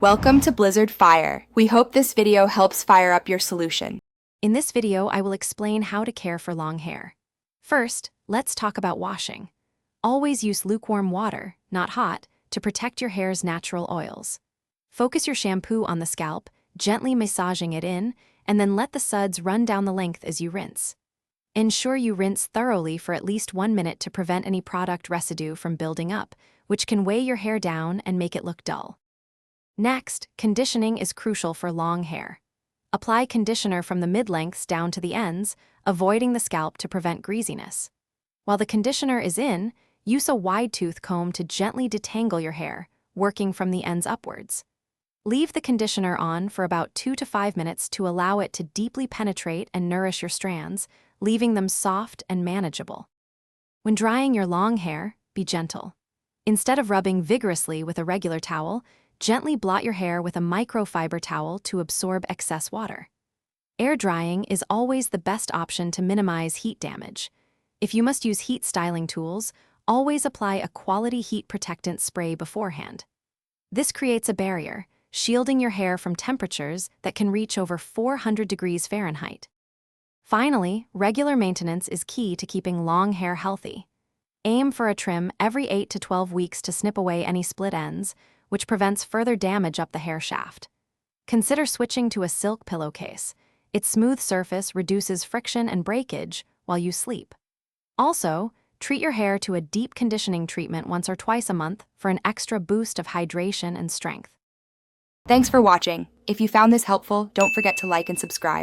Welcome to Blizzard Fire. We hope this video helps fire up your solution. In this video, I will explain how to care for long hair. First, let's talk about washing. Always use lukewarm water, not hot, to protect your hair's natural oils. Focus your shampoo on the scalp, gently massaging it in, and then let the suds run down the length as you rinse. Ensure you rinse thoroughly for at least 1 minute to prevent any product residue from building up, which can weigh your hair down and make it look dull. Next, conditioning is crucial for long hair. Apply conditioner from the mid-lengths down to the ends, avoiding the scalp to prevent greasiness. While the conditioner is in, use a wide-tooth comb to gently detangle your hair, working from the ends upwards. Leave the conditioner on for about 2 to 5 minutes to allow it to deeply penetrate and nourish your strands, leaving them soft and manageable. When drying your long hair, be gentle. Instead of rubbing vigorously with a regular towel, gently blot your hair with a microfiber towel to absorb excess water. Air drying is always the best option to minimize heat damage. If you must use heat styling tools, always apply a quality heat protectant spray beforehand. This creates a barrier, shielding your hair from temperatures that can reach over 400 degrees Fahrenheit. Finally, regular maintenance is key to keeping long hair healthy. Aim for a trim every 8 to 12 weeks to snip away any split ends, which prevents further damage up the hair shaft. Consider switching to a silk pillowcase. Its smooth surface reduces friction and breakage while you sleep. Also, treat your hair to a deep conditioning treatment once or twice a month for an extra boost of hydration and strength. Thanks for watching. If you found this helpful, don't forget to like and subscribe.